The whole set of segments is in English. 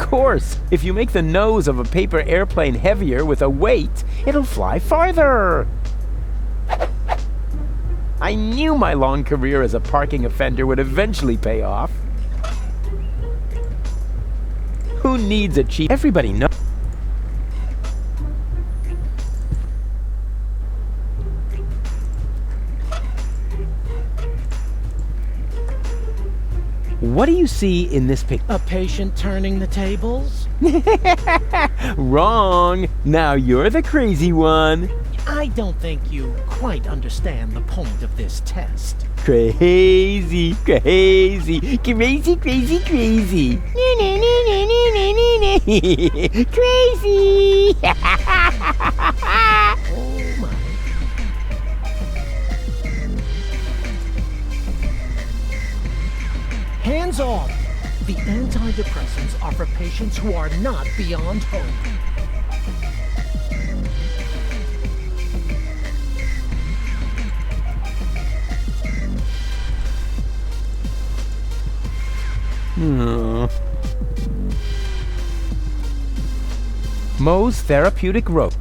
course. If you make the nose of a paper airplane heavier with a weight, it'll fly farther. I knew my long career as a parking offender would eventually pay off. Who needs a cheap... Everybody knows. What do you see in this picture? A patient turning the tables? Wrong. Now you're the crazy one. I don't think you quite understand the point of this test. Crazy, crazy, crazy, crazy, crazy. Crazy. Oh my. Hands off! The antidepressants are for patients who are not beyond hope. Moe's therapeutic rope.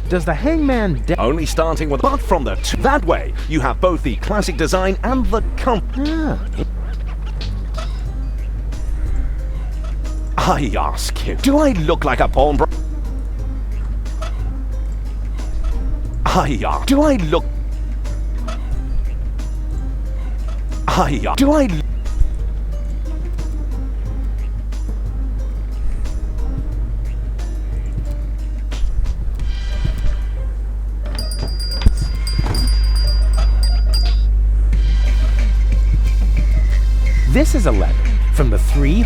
Does the hangman only starting with... But from the... That way, you have both the classic design and the I ask you, do I look like a pawnbroker? Do I look... Do I... This is a letter from the three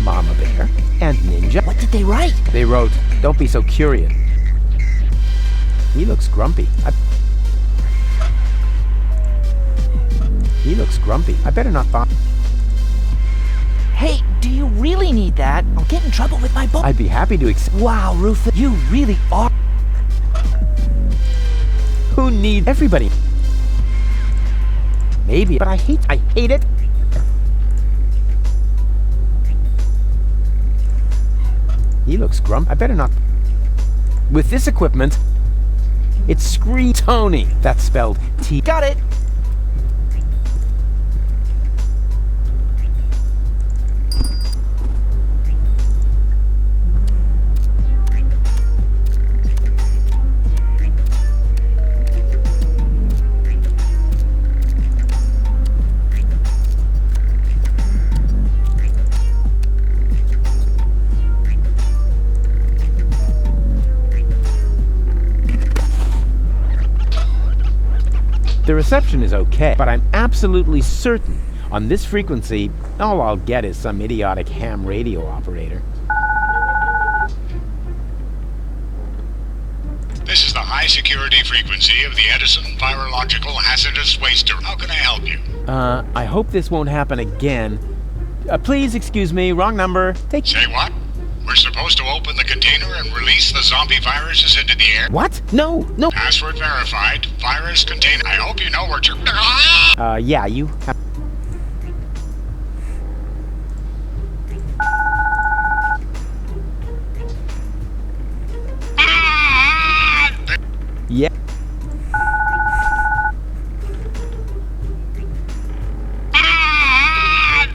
Mama Bear and Ninja. What did they write? They wrote, "Don't be so curious." He looks grumpy. He looks grumpy. I better not bother. Hey, do you really need that? I'll get in trouble with my book. I'd be happy to Wow, Rufus, you really are. Who needs everybody? Maybe, but I hate it. He looks grumpy. I better not. With this equipment, it's Screen Tony. That's spelled T. Got it. The reception is okay, but I'm absolutely certain on this frequency, all I'll get is some idiotic ham radio operator. This is the high security frequency of the Edison Virological Hazardous Waster. How can I help you? I hope this won't happen again. Please excuse me, wrong number. Say what? We're supposed to open the container and release the zombie viruses into the air? What? No. Password verified. Virus container. I hope you know where to... Yeah, you have... Yeah.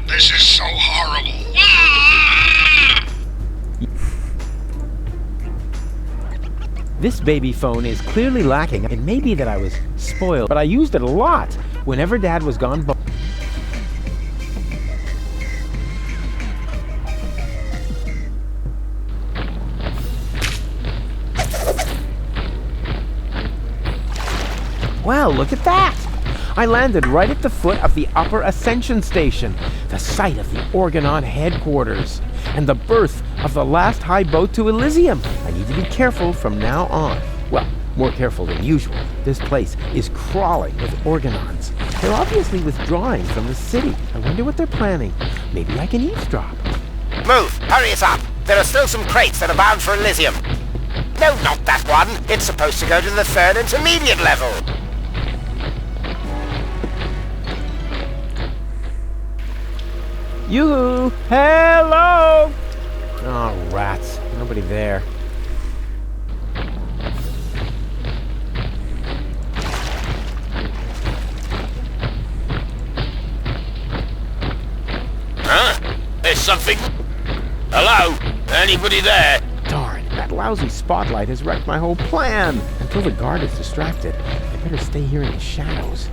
This is so horrible. This baby phone is clearly lacking. It may be that I was spoiled, but I used it a lot whenever Dad was gone. Well, look at that! I landed right at the foot of the Upper Ascension Station, the site of the Organon headquarters, and the birth of the last high boat to Elysium. I need to be careful from now on. Well, more careful than usual. This place is crawling with Organons. They're obviously withdrawing from the city. I wonder what they're planning. Maybe I can eavesdrop. Move! Hurry us up! There are still some crates that are bound for Elysium. No, not that one. It's supposed to go to the third intermediate level. Yoo-hoo! Hello! Oh, rats. Nobody there. Huh? There's something. Hello? Anybody there? Darn, that lousy spotlight has wrecked my whole plan. Until the guard is distracted, I better stay here in the shadows.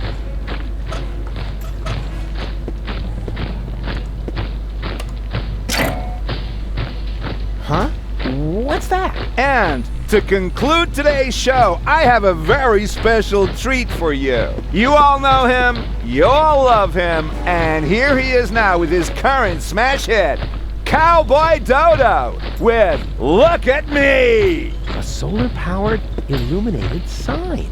Huh? What's that? And to conclude today's show, I have a very special treat for you. You all know him, you all love him, and here he is now with his current smash hit, Cowboy Dodo, with Look at Me! A solar-powered, illuminated sign.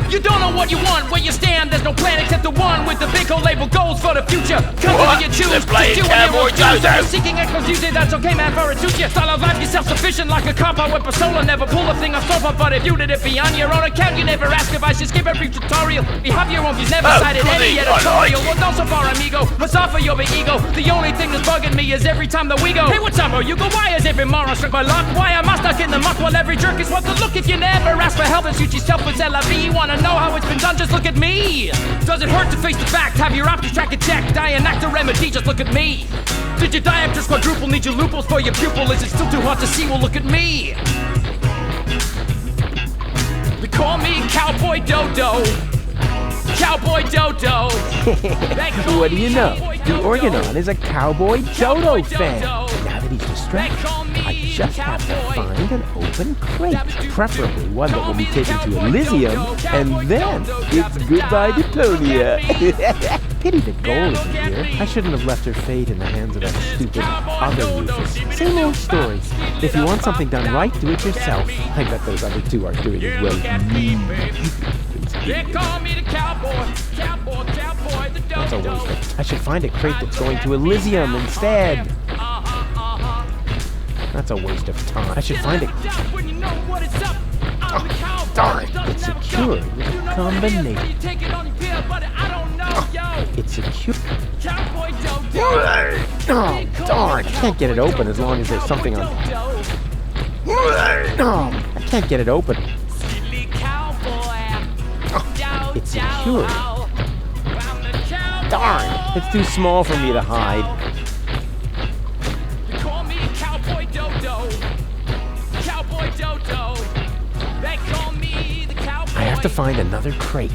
You don't know what you want, where you stand. There's no plan except the one with the big old label goals for the future. Come What? on, you choose. They're playing to do Cowboy what you want to do. Dodo. You're seeking exclusivity, that's okay, man, for it suits you. Style of life, you're self-sufficient like a cop out with Pasola. Never pull a thing off sofa, but if you did it be on your own account, you never ask if I should skip every tutorial. You have your own views, never Oh, cited goody, any I editorial. like it. Well, don't so far, amigo. Let's offer your big ego. The only thing that's bugging me is every time that we go. Hey, what's up, bro? You go, why is every moron struck by luck? Why am I stuck in the muck while every jerk is what to look? If you never ask for help and shoot yourself with LIV, wanna know how it's been done? Just look at me. Does it hurt to face the fact? Have your options track and check. Die an actor remedy, just look at me. Did your diopters quadruple? Need your loopholes for your pupil? Is it still too hot to see? Well, look at me. They call me Cowboy Dodo. Cowboy Dodo. What do you know? The Organon is a Cowboy Dodo fan. Now that he's distracted, I just have to find an open crate, preferably one that will be taken to Elysium, and then it's goodbye deponia. Pity the goal isn't here. I shouldn't have left her fate in the hands of that stupid other Rufus. Same old story. If you want something done right, do it yourself. I bet those other two aren't doing as well as me. They call me the cowboy, cowboy, the That's a dodo. waste. I should find a crate that's going to Elysium instead. That's a waste of time. I should find it. Oh, darn. It's secured with a combination. It's secured. Oh, darn. I can't get it open as long as there's something on. No, I can't get it open. It's secured. Darn. It's too small for me to hide. I have to find another crate.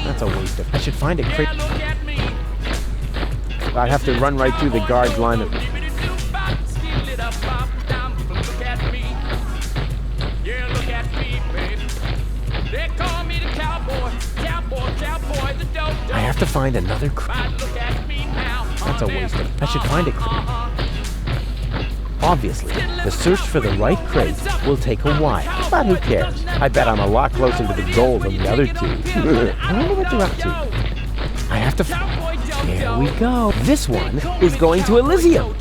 That's a waste of. I should find a crate. I'd have to run right through the guard's line of. I have to find another crate. That's a waste of. I should find a crate. Obviously, the search for the right crate will take a while, but who cares? I bet I'm a lot closer to the goal than the other two. I wonder what they're up to. I have to. There we go. This one is going to Elysium.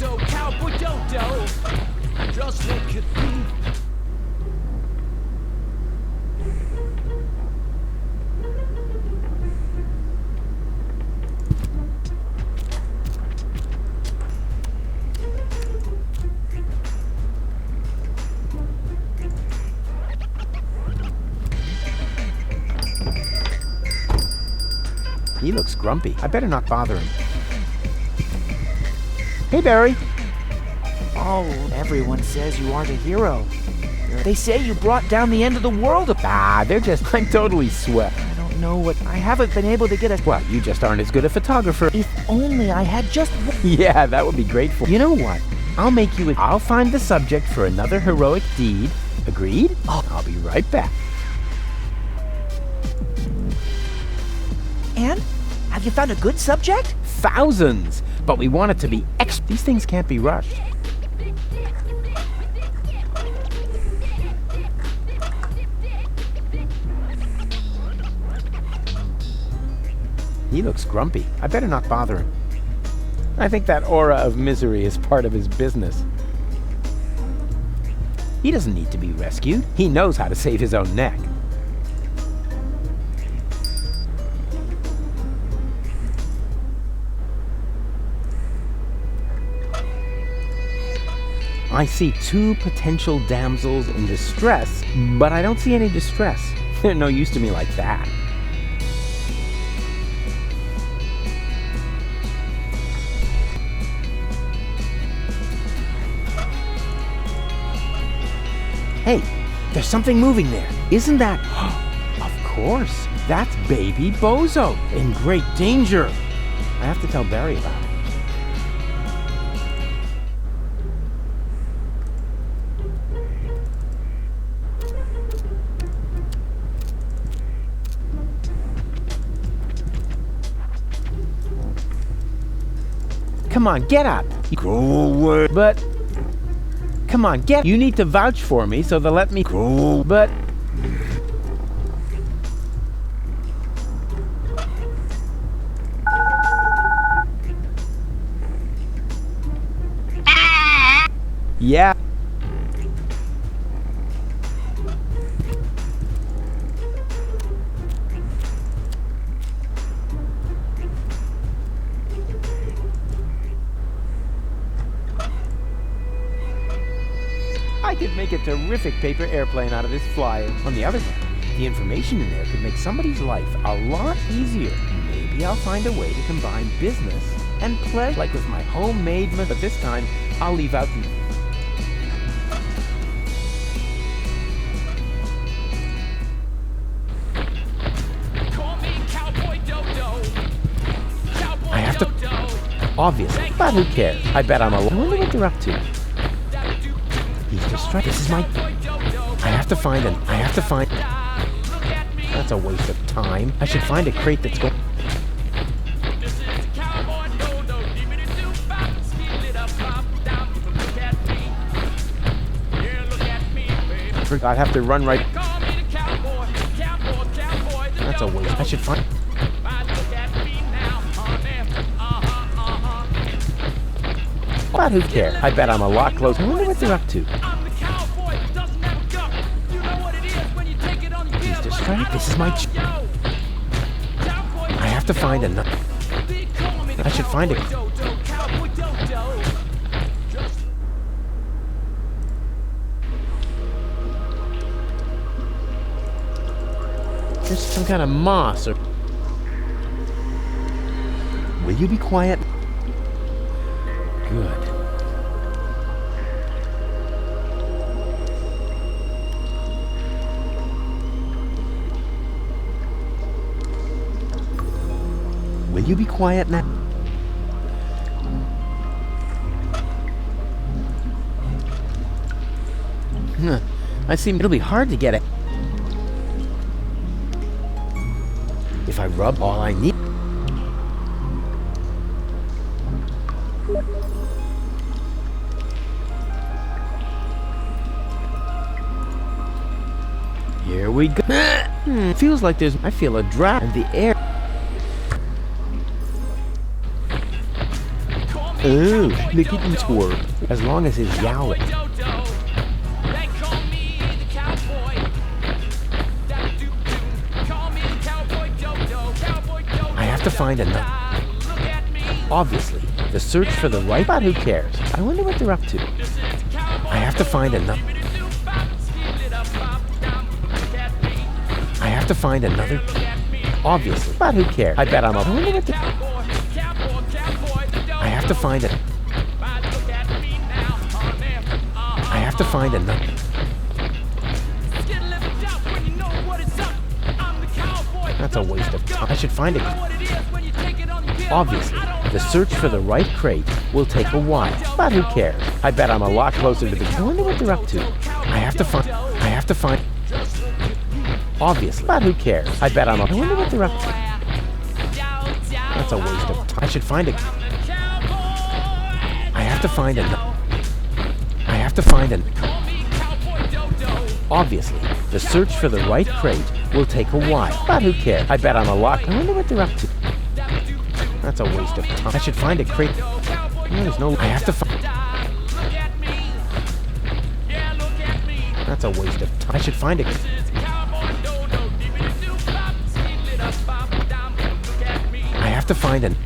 He looks grumpy. I better not bother him. Hey, Barry. Oh, everyone says you aren't a hero. They say you brought down the end of the world. Ah, they're just. I'm totally swept. I don't know what. I haven't been able to get a. Well, you just aren't as good a photographer. If only I had just. Yeah, that would be grateful. You know what? I'll make you. I'll find the subject for another heroic deed. Agreed? Oh, I'll be right back. And? Have you found a good subject? Thousands! But we want it to be These things can't be rushed. He looks grumpy. I better not bother him. I think that aura of misery is part of his business. He doesn't need to be rescued. He knows how to save his own neck. I see two potential damsels in distress, but I don't see any distress. They're no use to me like that. Hey, there's something moving there. Isn't that... Of course, that's baby Bozo, in great danger. I have to tell Barry about it. Come on, get up. Go away. But... Come on, get... You need to vouch for me, so they'll let me... Go. But... Yeah. I could make a terrific paper airplane out of this flyer. On the other hand, the information in there could make somebody's life a lot easier. Maybe I'll find a way to combine business and pleasure, like with my homemade, but this time I'll leave out the... I have to... Obviously, but who cares? I bet I'm alone. I wonder what they're up to. He's distracted. This is my... I have to find... That's a waste of time. I should find a crate that's going... I'd have to run right... That's a waste. I should find... But who cares? I bet I'm a lot closer. I wonder what they're up to. He's distracted. This is my... I have to find another... I should find a... There's some kind of moss or... Will you be quiet? Good. Will you be quiet now? I seem it'll be hard to get it. If I rub all I need. Here we go. Feels like there's... I feel a draft in the air. Ooh, the kitten's work. As long as he's yowling. I have to find another. Obviously, the search for the right... But who cares? I wonder what they're up to. I have to find another... I have to find another... Obviously, but who cares? I bet I'm up. I wonder what they're... I have to find it. I have to find another. That's a waste of time. I should find it. Obviously, the search for the right crate will take a while. But who cares? I bet I'm a lot closer to the... I wonder what they're up to. I have to find... Obviously, but who cares? I bet I'm a... I wonder what they're up to. That's a waste of time. I should find it. I have to find an... I have to find an... Obviously, the search for the right crate will take a while. But who cares? I bet I'm a lot... I wonder what they're up to. That's a waste of time. I should find a crate... There's no... I have to find... That's a waste of time. I should find it. I have to find an...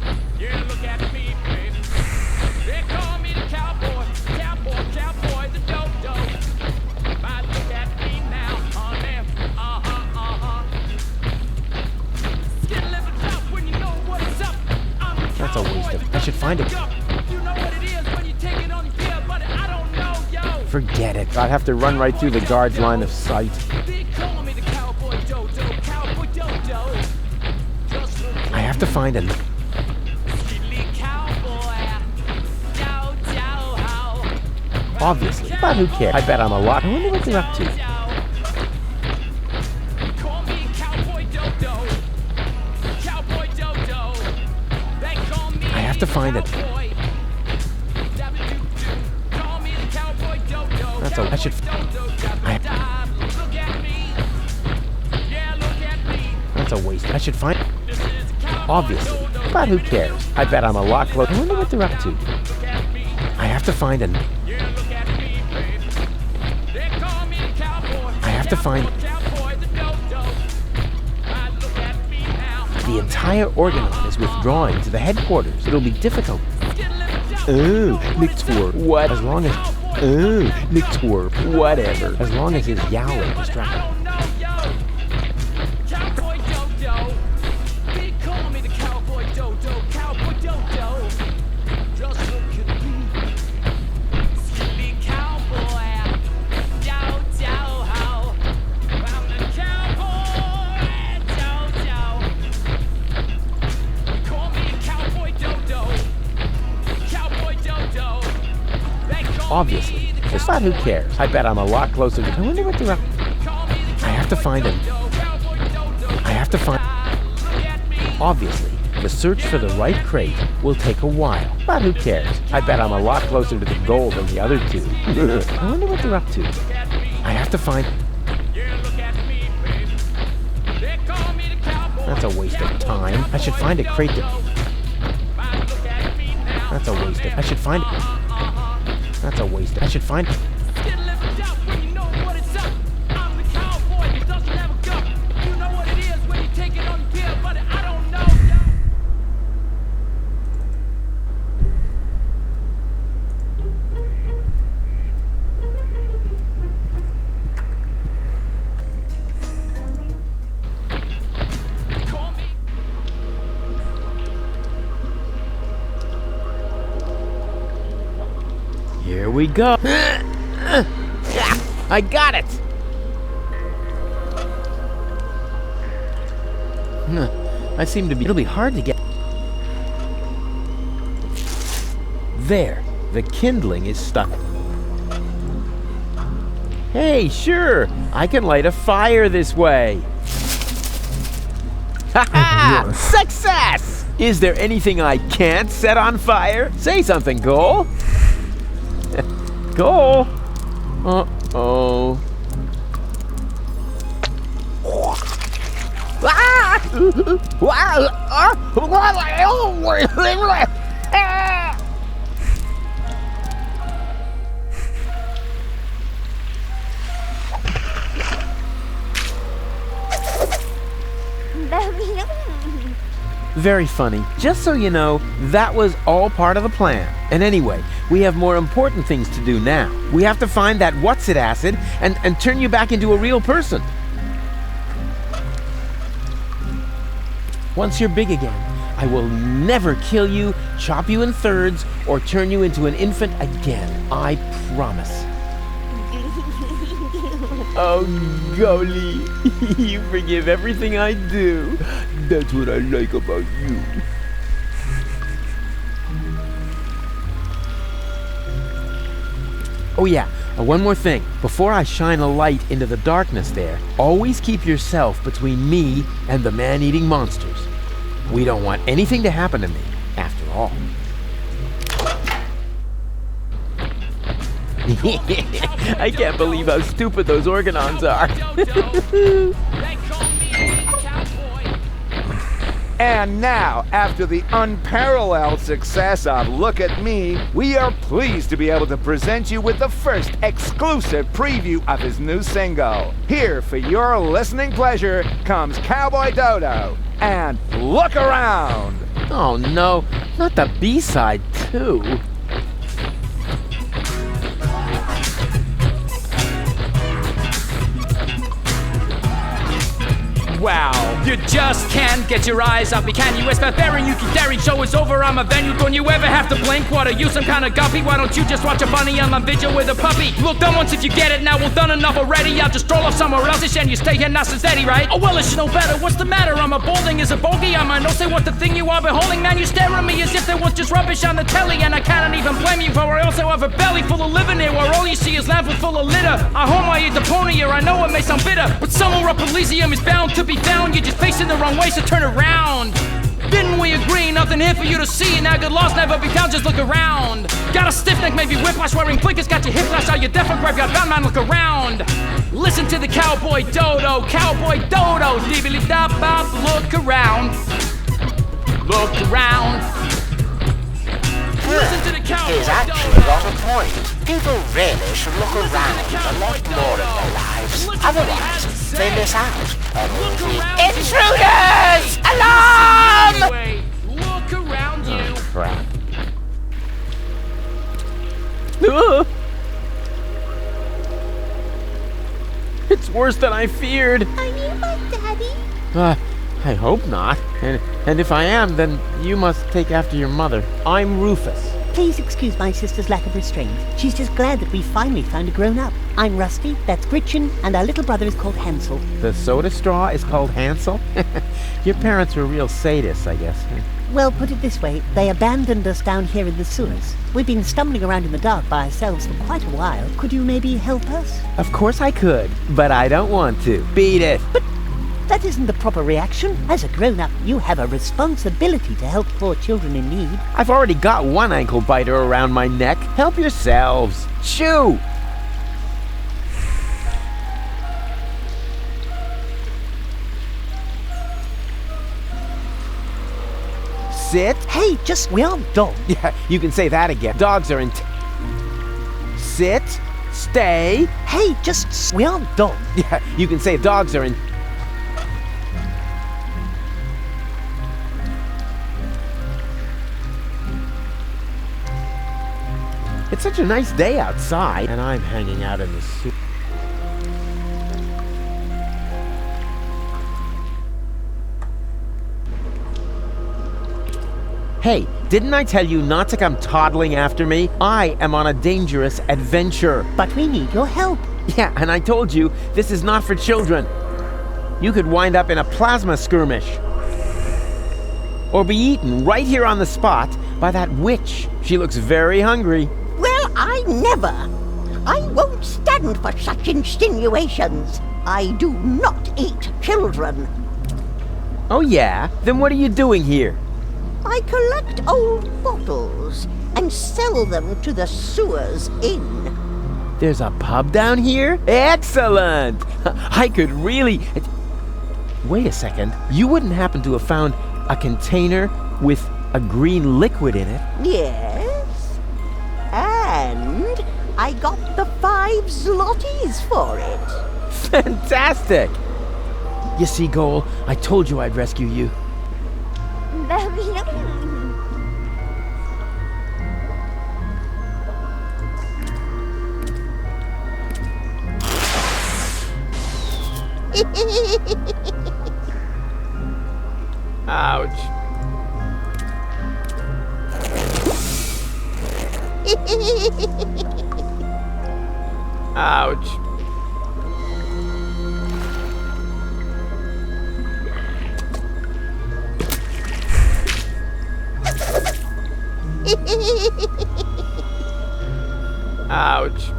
That's a waste of... I should find it. Forget it. I'd have to run right through the guard's line of sight. I have to find an... Obviously. But who cares? I bet I'm a lot. I wonder what they're up to. I have to find it. That's a... I should... That's a waste. I should find... Obviously. But who cares? I bet I'm a lot closer. I wonder what they're up to. I have to find an... I have to find... The entire Organon is withdrawing to the headquarters. It'll be difficult. Oh, Nictor. What? As long as... Oh, Nictor. Whatever. As long as his yowling distracts. Obviously. But who cares? I bet I'm a lot closer to... I wonder what they're up... I have to find him. I have to find... Obviously, the search for the right crate will take a while. But who cares? I bet I'm a lot closer to the goal than the other two. I wonder what they're up to. I have to find... That's a waste of time. I should find a crate to... That's a waste of... I should find... That's a waste. I should find... Here we go. I got it. I seem to be... It'll be hard to get... There. The kindling is stuck. Hey, sure. I can light a fire this way. Ha-ha! Success! Is there anything I can't set on fire? Say something, Cole. Go! Uh-oh. Very funny. Just so you know, that was all part of the plan. And anyway, we have more important things to do now. We have to find that what's-it acid and turn you back into a real person. Once you're big again, I will never kill you, chop you in thirds, or turn you into an infant again. I promise. Oh, golly. You forgive everything I do. That's what I like about you. Oh yeah, one more thing. Before I shine a light into the darkness there, always keep yourself between me and the man-eating monsters. We don't want anything to happen to me, after all. I can't believe how stupid those Organons are. And now, after the unparalleled success of Look at Me, we are pleased to be able to present you with the first exclusive preview of his new single. Here, for your listening pleasure, comes Cowboy Dodo and Look Around. Oh no, not the B-side too. Wow, you just can't get your eyes off me, can you? It's barbarian, you keep daring, show is over, I'm a venue. Don't you ever have to blink? What, are you some kind of guppy? Why don't you just watch a bunny on my vigil with a puppy? Look, done once if you get it, now well done enough already. I'll just stroll off somewhere else and you stay here nice and steady, right? Oh well, I should know better, what's the matter? I'm a balding as a bogey, I might not say what the thing you are beholding. Man, you stare at me as if there was just rubbish on the telly. And I cannot even blame you, for I also have a belly full of living here, where all you see is lamps full of litter. I home I eat deponia, I know it may sound bitter, but somewhere up Elysium is bound to be found. You're just facing the wrong way, so turn around. Didn't we agree? Nothing here for you to see. Now good loss never be found, just look around. Got a stiff neck, maybe whiplash, wearing blinkers, got your hip flash out, your deaf and graveyard bound, man, look around. Listen to the Cowboy Dodo, dibbly-da-bop, look around. Look around. Listen to the Cowboy He's actually Dodo. got a point. People really should look around a lot more in their lives. Otherwise, they miss out on all the intruders! Alarm! Look around you. Crap. Ugh. It's worse than I feared. Are you my daddy? I hope not. And if I am, then you must take after your mother. I'm Rufus. Please excuse my sister's lack of restraint. She's just glad that we finally found a grown-up. I'm Rusty, that's Gretchen, and our little brother is called Hansel. The soda straw is called Hansel? Your parents were real sadists, I guess. Well, put it this way, they abandoned us down here in the sewers. We've been stumbling around in the dark by ourselves for quite a while. Could you maybe help us? Of course I could, but I don't want to. Beat it. But that isn't the proper reaction. As a grown-up, you have a responsibility to help poor children in need. I've already got one ankle biter around my neck. Help yourselves. Shoo! Sit. Hey, just we aren't dogs. Yeah, you can say that again. Dogs are in. Sit. Stay. Hey, just we aren't dogs. Yeah, you can say dogs are in. It's such a nice day outside, and I'm hanging out in the sewer. Hey, didn't I tell you not to come toddling after me? I am on a dangerous adventure. But we need your help. Yeah, and I told you, this is not for children. You could wind up in a plasma skirmish. Or be eaten right here on the spot by that witch. She looks very hungry. Well, I never. I won't stand for such insinuations. I do not eat children. Oh yeah? Then what are you doing here? I collect old bottles and sell them to the sewers inn. There's a pub down here? Excellent! I could really... Wait a second. You wouldn't happen to have found a container with a green liquid in it? Yes. And I got the 5 zlotys for it. Fantastic! You see, Goal, I told you I'd rescue you. Ouch. Ouch. Ouch.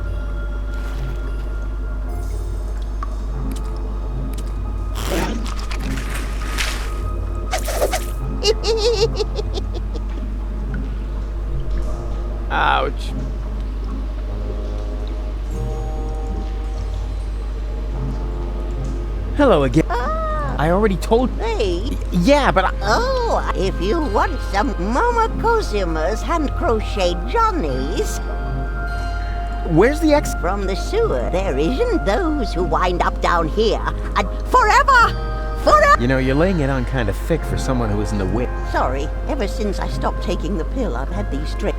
Ouch. Hello again. Ah, I already told... Hey. Yeah, but Oh, if you want some Mama Cosima's hand-crocheted Johnnies Where's the ex... from the sewer, there isn't those who wind up down here and forever! Forever! You know, you're laying it on kind of thick for someone who isn't a wit. Sorry, ever since I stopped taking the pill, I've had these strips.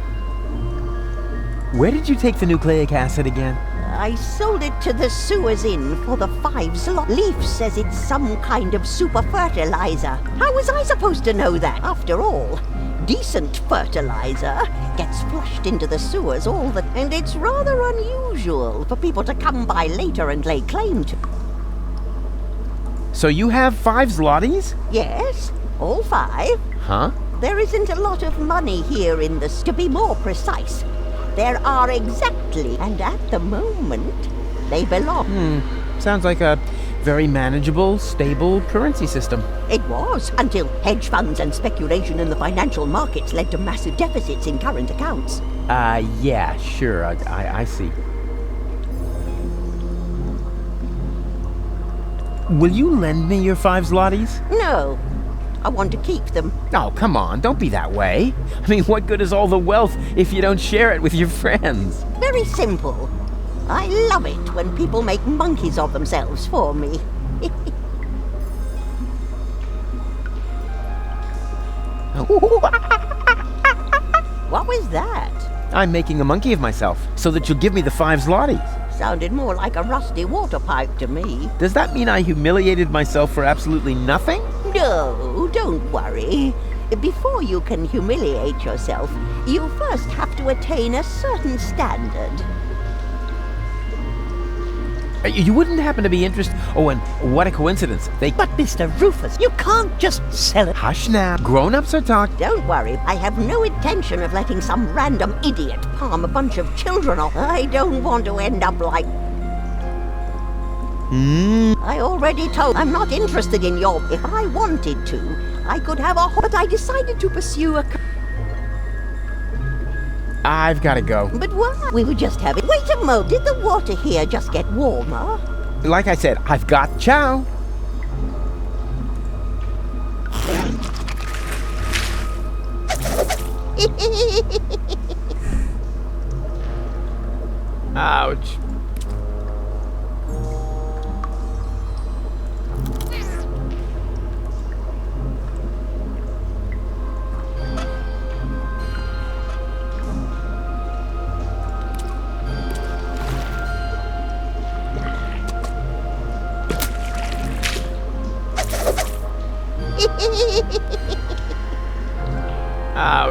Where did you take the nucleic acid again? I sold it to the sewers inn for the 5 zloty. Leaf says it's some kind of super fertilizer. How was I supposed to know that? After all, decent fertilizer gets flushed into the sewers all the... And it's rather unusual for people to come by later and lay claim to. So you have 5 zlotys? Yes, all 5. Huh? There isn't a lot of money here in the... To be more precise, there are exactly, and at the moment, they belong. Sounds like a very manageable, stable currency system. It was, until hedge funds and speculation in the financial markets led to massive deficits in current accounts. Yeah, sure, I see. Will you lend me your 5 zlotys? No, I want to keep them. Oh, come on, don't be that way. I mean, what good is all the wealth if you don't share it with your friends? Very simple. I love it when people make monkeys of themselves for me. What was that? I'm making a monkey of myself so that you'll give me the 5 zlotys. Sounded more like a rusty water pipe to me. Does that mean I humiliated myself for absolutely nothing? No, don't worry. Before you can humiliate yourself, you first have to attain a certain standard. You wouldn't happen to be interested... Oh, and what a coincidence. But Mr. Rufus, you can't just sell it. Hush now. Grown-ups are talking. Don't worry, I have no intention of letting some random idiot palm a bunch of children off. I don't want to end up like... I already told I'm not interested in your... If I wanted to, I could have a... But I decided to pursue a... I've got to go. But why? We were just having... Wait a moment, did the water here just get warmer? Like I said, I've got... Ciao. Ouch. Ouch.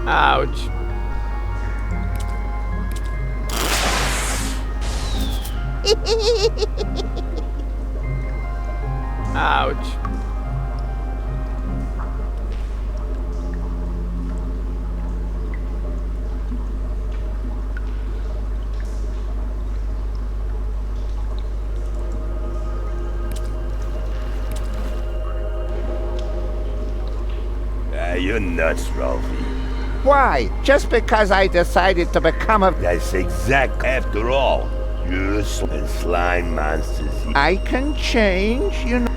Ouch. Ouch. You're nuts, Ralphie. Why? Just because I decided to become a... That's exact. After all, you're and slime monsters. I can change, you know.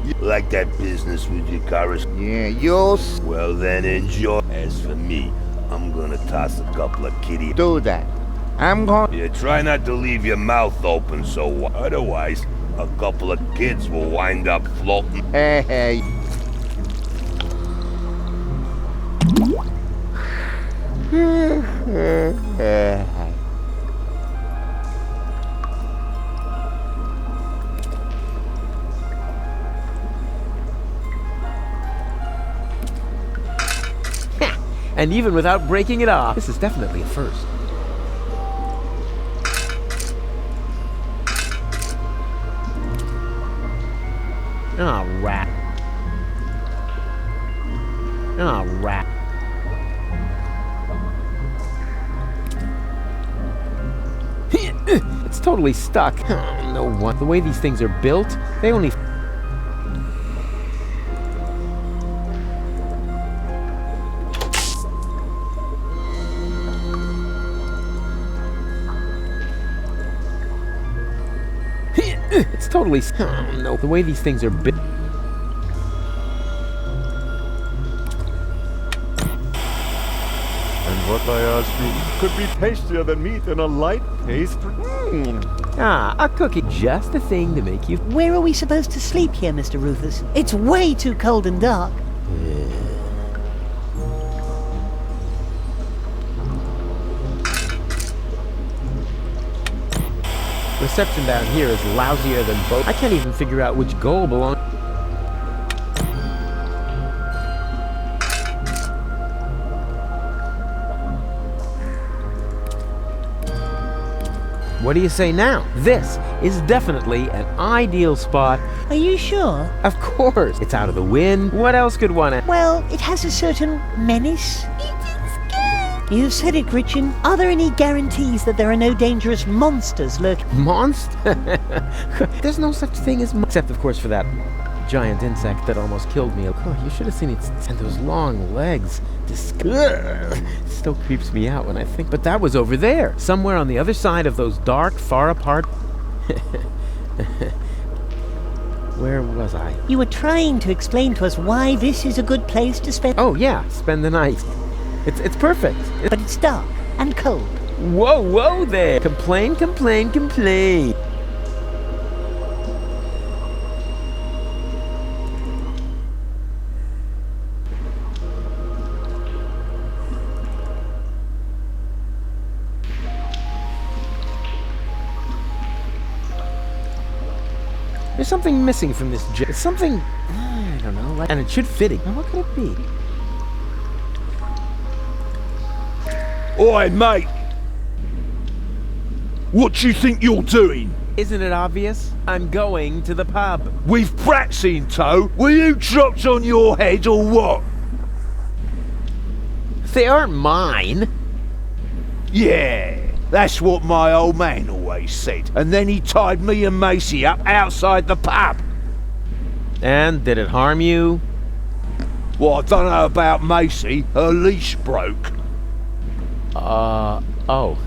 You like that business with your cars? Yeah, you'll... Well then, enjoy. As for me, I'm gonna toss a couple of kitty... Do that. I'm going... Yeah, try not to leave your mouth open so... Otherwise, a couple of kids will wind up floating. Hey. And even without breaking it off, this is definitely a first. Oh, rat. Oh, rat. It's totally stuck. No one. The way these things are built, they only... It's totally... Oh, no. The way these things are built... And what I ask you could be tastier than meat in a light pastry. Ah, a cookie. Just the thing to make you... Where are we supposed to sleep here, Mr. Rufus? It's way too cold and dark. Reception down here is lousier than both. I can't even figure out which goal belongs... What do you say now? This is definitely an ideal spot. Are you sure? Of course. It's out of the wind. What else could one... Well, it has a certain menace. You said it, Gretchen. Are there any guarantees that there are no dangerous monsters lurking? Monster? There's no such thing as... Except, of course, for that giant insect that almost killed me. Oh, you should have seen it. And those long legs. Still creeps me out when I think. But that was over there. Somewhere on the other side of those dark, far apart... Where was I? You were trying to explain to us why this is a good place to spend... Oh, yeah. Spend the night. It's perfect. But it's dark and cold. Whoa, whoa there. Complain, complain, complain. There's something missing from this jet. It's something... I don't know. And it should fit it. Now, what could it be? Oi, mate! What do you think you're doing? Isn't it obvious? I'm going to the pub. With brats in tow? Were you dropped on your head or what? They aren't mine. Yeah, that's what my old man always said. And then he tied me and Macy up outside the pub. And did it harm you? Well, I don't know about Macy. Her leash broke. Oh.